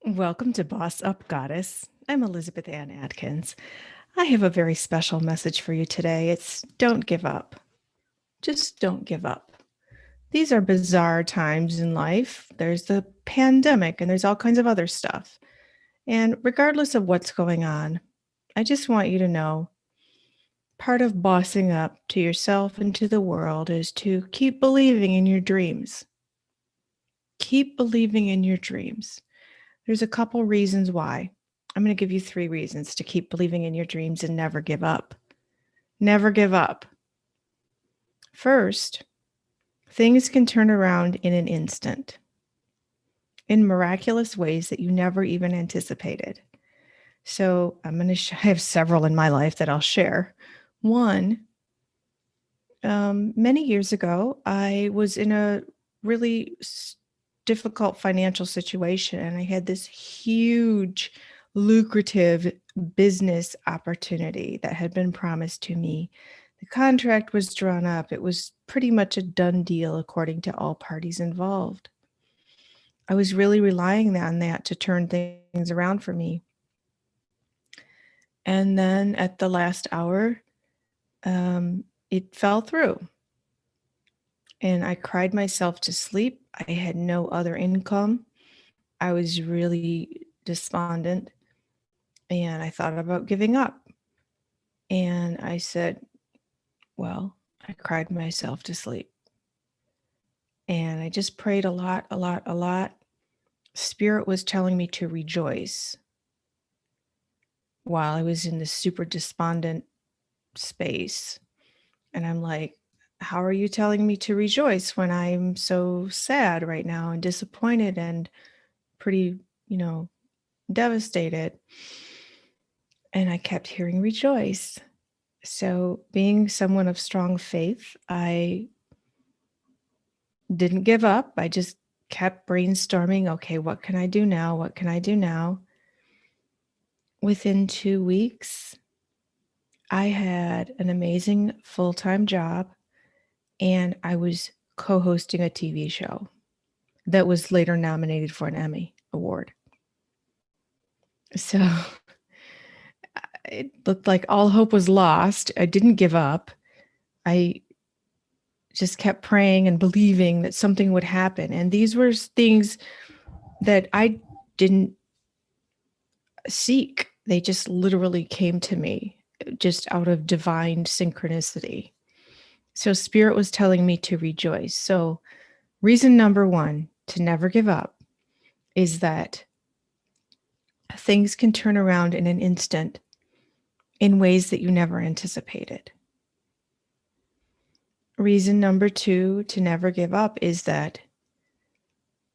Welcome to Boss Up Goddess. I'm Elizabeth Ann Atkins. I have a very special message for you today. It's don't give up. Just don't give up. These are bizarre times in life. There's the pandemic and there's all kinds of other stuff. And regardless of what's going on, I just want you to know part of bossing up to yourself and to the world is to keep believing in your dreams. Keep believing in your dreams. There's a couple reasons why. I'm going to give you 3 reasons to keep believing in your dreams and never give up. Never give up. First, things can turn around in an instant, in miraculous ways that you never even anticipated. So I'm going to have several in my life that I'll share. One, many years ago, I was in a really difficult financial situation, and I had this huge, lucrative business opportunity that had been promised to me. The contract was drawn up. It was pretty much a done deal according to all parties involved. I was really relying on that to turn things around for me. And then at the last hour, it fell through. And I cried myself to sleep. I had no other income. I was really despondent and I thought about giving up. And I said, well, I cried myself to sleep. And I just prayed a lot, a lot, a lot. Spirit was telling me to rejoice while I was in this super despondent space. And I'm like, how are you telling me to rejoice when I'm so sad right now and disappointed and pretty, devastated? And I kept hearing rejoice. So, being someone of strong faith, I didn't give up. I just kept brainstorming. Okay, what can I do now? What can I do now? Within 2 weeks, I had an amazing full-time job and I was co-hosting a TV show that was later nominated for an Emmy Award. So it looked like all hope was lost. I didn't give up. I just kept praying and believing that something would happen. And these were things that I didn't seek. They just literally came to me just out of divine synchronicity. So Spirit was telling me to rejoice. So reason number 1 to never give up is that things can turn around in an instant in ways that you never anticipated. Reason number 2 to never give up is that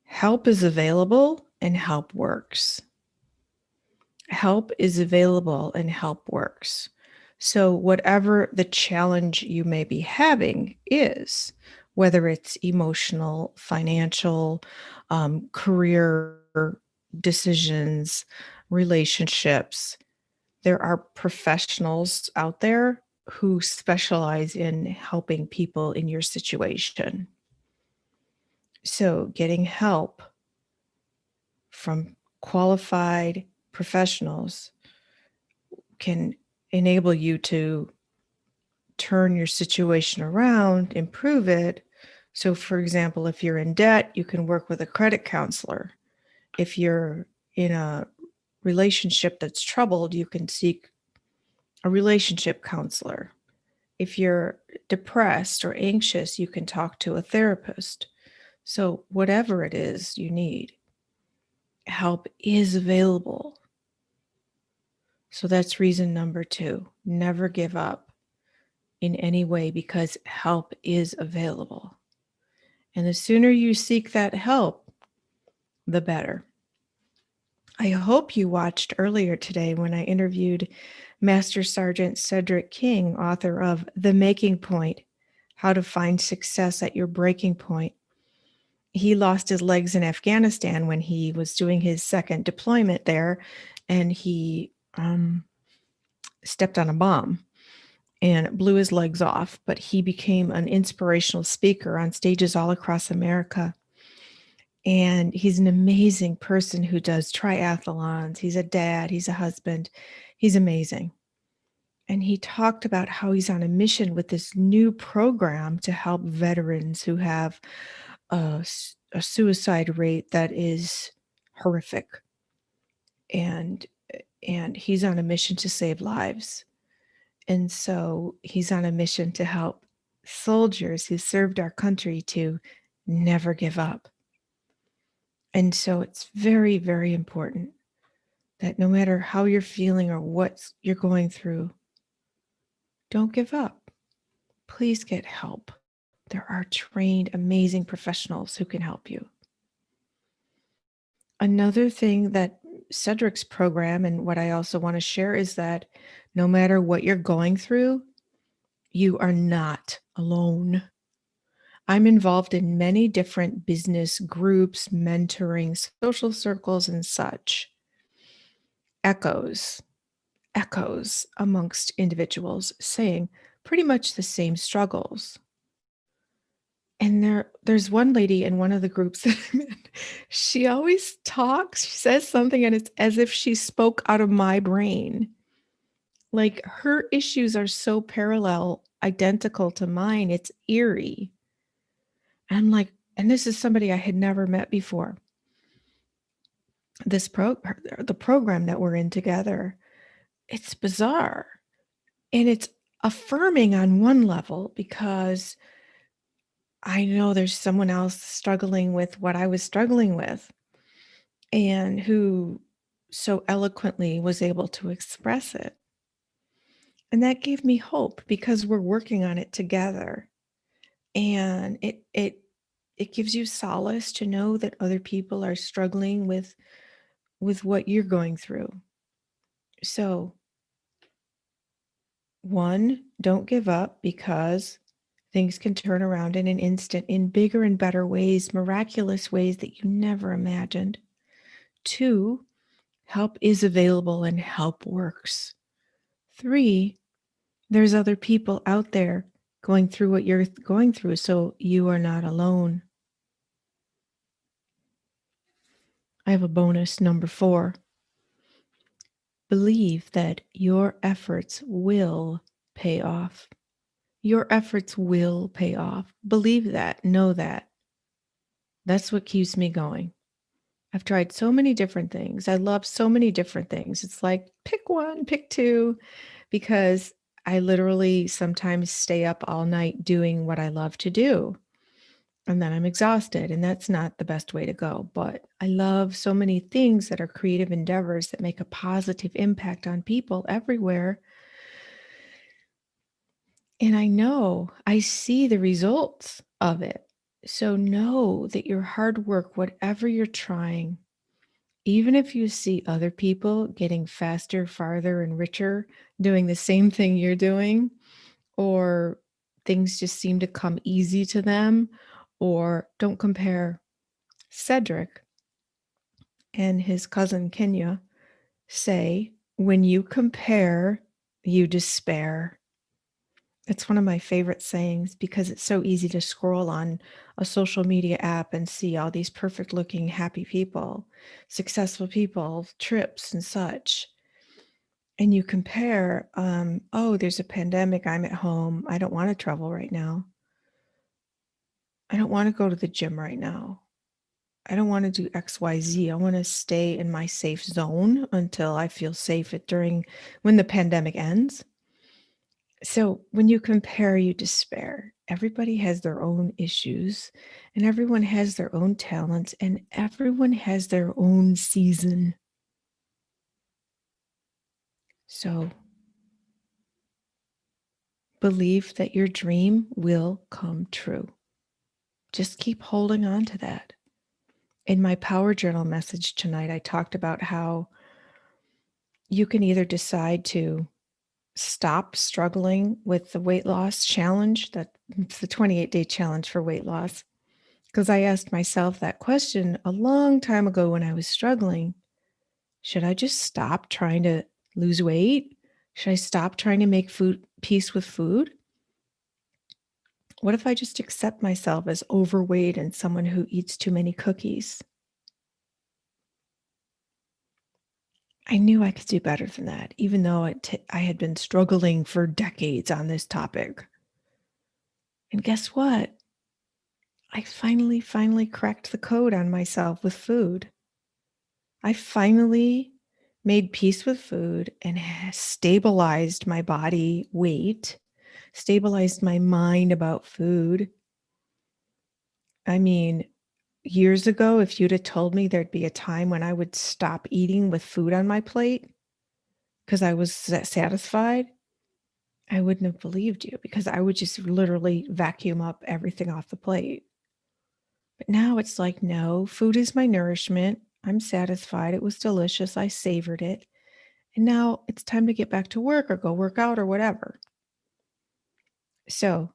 help is available and help works. Help is available and help works. So whatever the challenge you may be having is, whether it's emotional, financial, career decisions, relationships, there are professionals out there who specialize in helping people in your situation. So getting help from qualified professionals can enable you to turn your situation around, improve it. So, for example, if you're in debt, you can work with a credit counselor. If you're in a relationship that's troubled, you can seek a relationship counselor. If you're depressed or anxious, you can talk to a therapist. So, whatever it is you need, help is available. So that's reason number 2. Never give up in any way because help is available. And the sooner you seek that help, the better. I hope you watched earlier today when I interviewed Master Sergeant Cedric King, author of The Making Point: How to Find Success at Your Breaking Point. He lost his legs in Afghanistan when he was doing his second deployment there, and he stepped on a bomb and blew his legs off, but he became an inspirational speaker on stages all across America. And he's an amazing person who does triathlons. He's a dad, he's a husband. He's amazing. And he talked about how he's on a mission with this new program to help veterans who have a suicide rate that is horrific. And and he's on a mission to save lives. And so he's on a mission to help soldiers who served our country to never give up. And so it's very, very important that no matter how you're feeling or what you're going through, don't give up. Please get help. There are trained, amazing professionals who can help you. Another thing that Cedric's program, and what I also want to share, is that no matter what you're going through, you are not alone. I'm involved in many different business groups, mentoring, social circles, and such. Echoes, echoes amongst individuals saying pretty much the same struggles. And there's one lady in one of the groups that I'm in. She always talks, she says something, and it's as if she spoke out of my brain. Like, her issues are so parallel, identical to mine, it's eerie. And I'm like, and this is somebody I had never met before. The program that we're in together, it's bizarre. And it's affirming on one level because I know there's someone else struggling with what I was struggling with, and who so eloquently was able to express it. And that gave me hope because we're working on it together. And it gives you solace to know that other people are struggling with what you're going through. So, one, don't give up because things can turn around in an instant in bigger and better ways, miraculous ways that you never imagined. Two, help is available and help works. Three, there's other people out there going through what you're going through, so you are not alone. I have a bonus number 4. Believe that your efforts will pay off. Your efforts will pay off. Believe that. Know that. That's what keeps me going. I've tried so many different things. I love so many different things. It's like, pick one, pick two, because I literally sometimes stay up all night doing what I love to do. And then I'm exhausted, and that's not the best way to go. But I love so many things that are creative endeavors that make a positive impact on people everywhere. And I know I see the results of it. So know that your hard work, whatever you're trying, even if you see other people getting faster, farther, and richer doing the same thing you're doing, or things just seem to come easy to them, or don't compare. Cedric and his cousin Kenya say, when you compare, you despair. It's one of my favorite sayings because it's so easy to scroll on a social media app and see all these perfect looking, happy people, successful people, trips and such. And you compare, oh, there's a pandemic. I'm at home. I don't want to travel right now. I don't want to go to the gym right now. I don't want to do XYZ. I want to stay in my safe zone until I feel safe during when the pandemic ends. So when you compare, you despair. Everybody has their own issues, and everyone has their own talents, and everyone has their own season. So believe that your dream will come true. Just keep holding on to that. In my Power Journal message tonight, I talked about how you can either decide to stop struggling with the weight loss challenge. That it's the 28-day challenge for weight loss. Because I asked myself that question a long time ago when I was struggling. Should I just stop trying to lose weight? Should I stop trying to make peace with food? What if I just accept myself as overweight and someone who eats too many cookies? I knew I could do better than that, even though I had been struggling for decades on this topic. And guess what? I finally cracked the code on myself with food. I finally made peace with food and stabilized my body weight, stabilized my mind about food. I mean, years ago, if you'd have told me there'd be a time when I would stop eating with food on my plate because I was satisfied, I wouldn't have believed you because I would just literally vacuum up everything off the plate. But now it's like, no, food is my nourishment. I'm satisfied. It was delicious. I savored it. And now it's time to get back to work or go work out or whatever. So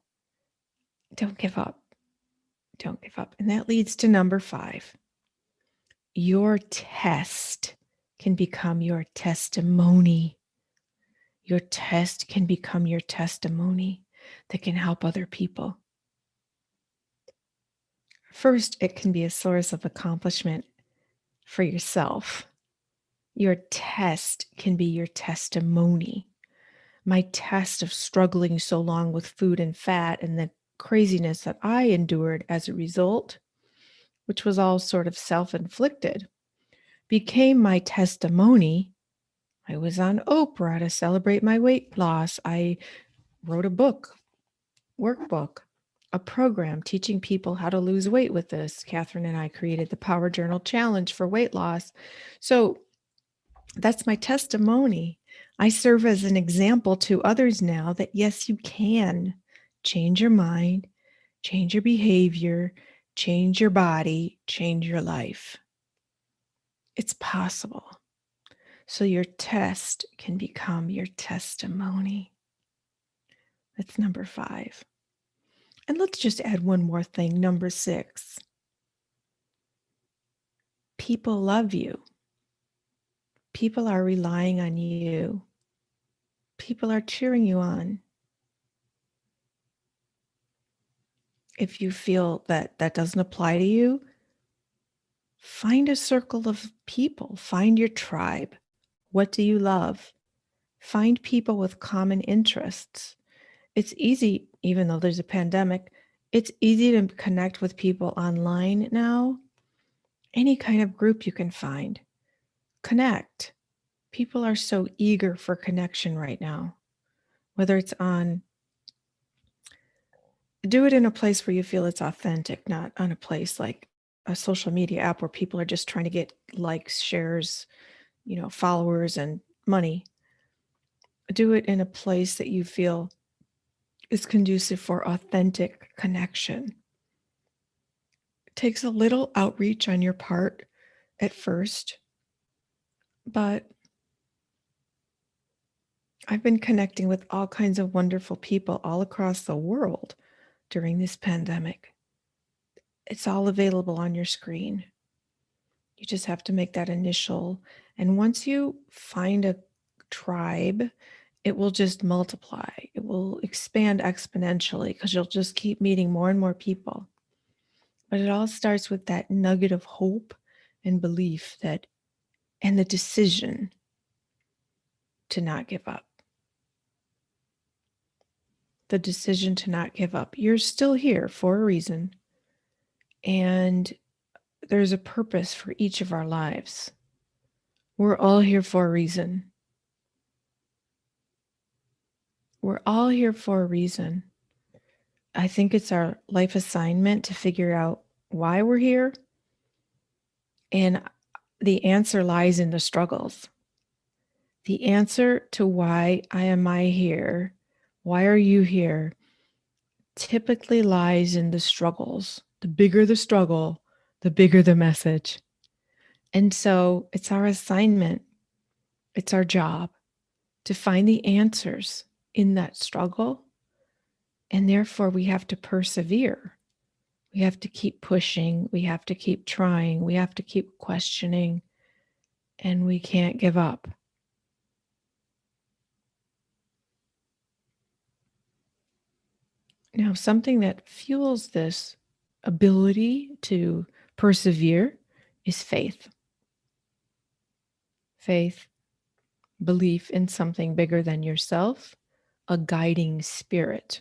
don't give up. Don't give up. And that leads to number 5. Your test can become your testimony. Your test can become your testimony that can help other people. First, it can be a source of accomplishment for yourself. Your test can be your testimony. My test of struggling so long with food and fat and the craziness that I endured as a result, which was all sort of self-inflicted, became my testimony. I was on Oprah to celebrate my weight loss. I wrote a book, workbook, a program teaching people how to lose weight with this. Catherine and I created the Power Journal Challenge for weight loss. So that's my testimony. I serve as an example to others now that yes, you can change your mind, change your behavior, change your body, change your life. It's possible. So your test can become your testimony. That's number 5. And let's just add one more thing, number 6. People love you. People are relying on you. People are cheering you on. If you feel that that doesn't apply to you, find a circle of people. Find your tribe. What do you love? Find people with common interests. It's easy, even though there's a pandemic, it's easy to connect with people online now. Any kind of group you can find. Connect. People are so eager for connection right now. Whether it's on, do it in a place where you feel it's authentic, not on a place like a social media app where people are just trying to get likes, shares, followers and money. Do it in a place that you feel is conducive for authentic connection. It takes a little outreach on your part at first, but I've been connecting with all kinds of wonderful people all across the world during this pandemic. It's all available on your screen. You just have to make that initial. And once you find a tribe, it will just multiply. It will expand exponentially because you'll just keep meeting more and more people. But it all starts with that nugget of hope and belief that, and the decision to not give up. The decision to not give up. You're still here for a reason. And there's a purpose for each of our lives. We're all here for a reason. We're all here for a reason. I think it's our life assignment to figure out why we're here. And the answer lies in the struggles. The answer to why am I here? Why are you here? Typically lies in the struggles. The bigger the struggle, the bigger the message. And so it's our assignment. It's our job to find the answers in that struggle. And therefore we have to persevere. We have to keep pushing. We have to keep trying. We have to keep questioning. And we can't give up. Now, something that fuels this ability to persevere is faith. Faith, belief in something bigger than yourself, a guiding spirit.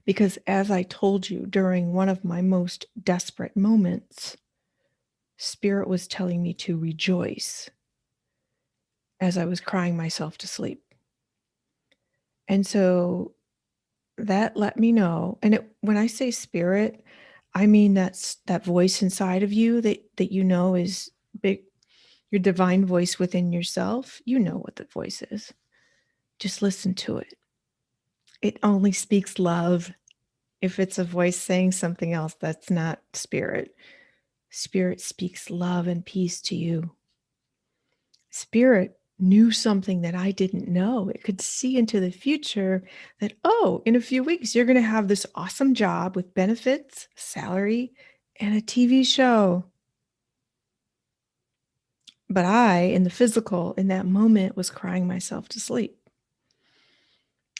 Because as I told you, during one of my most desperate moments, Spirit was telling me to rejoice as I was crying myself to sleep. And so that let me know, and when I say spirit, I mean that's that voice inside of you that you know is big, your divine voice within yourself. You know what the voice is. Just listen to it. It only speaks love. If it's a voice saying something else, that's not spirit. Spirit speaks love and peace to you. Spirit knew something that I didn't know. It could see into the future that, oh, in a few weeks, you're going to have this awesome job with benefits, salary, and a TV show. But I, in the physical, in that moment, was crying myself to sleep.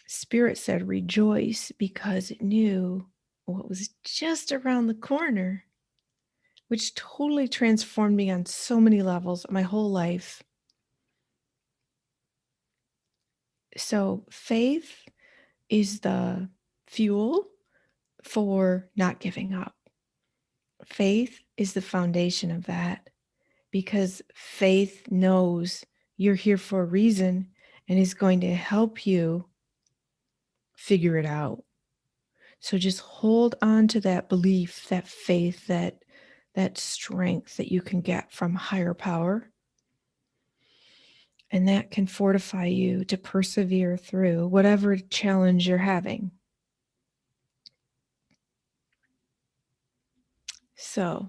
Spirit said, rejoice, because it knew what was just around the corner, which totally transformed me on so many levels, my whole life. So faith is the fuel for not giving up. Faith is the foundation of that, because faith knows you're here for a reason and is going to help you figure it out. So just hold on to that belief, that faith, that strength that you can get from higher power. And that can fortify you to persevere through whatever challenge you're having. So,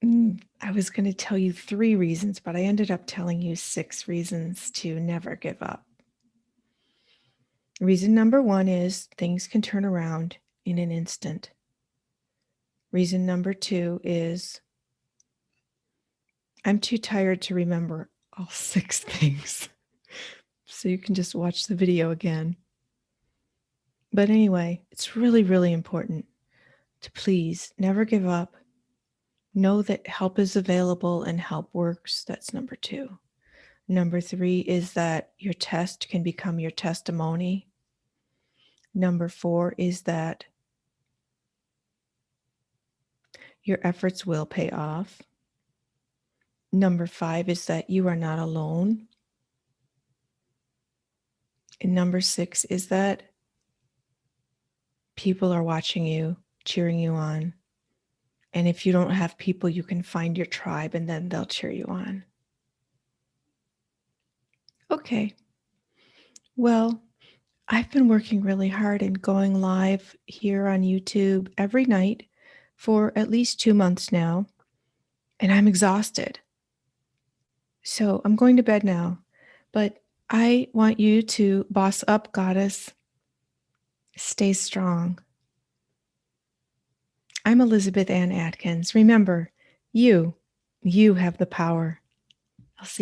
I was going to tell you 3 reasons, but I ended up telling you 6 reasons to never give up. Reason number 1 is things can turn around in an instant. Reason number 2 is I'm too tired to remember all 6 things. So you can just watch the video again. But anyway, it's really, really important to please never give up. Know that help is available and help works. That's number 2. Number 3 is that your test can become your testimony. Number 4 is that your efforts will pay off. Number 5 is that you are not alone. And number 6 is that people are watching you, cheering you on. And if you don't have people, you can find your tribe and then they'll cheer you on. Okay. Well, I've been working really hard and going live here on YouTube every night for at least 2 months now, and I'm exhausted. So I'm going to bed now, but I want you to boss up, goddess. Stay strong. I'm Elizabeth Ann Atkins. Remember, you have the power.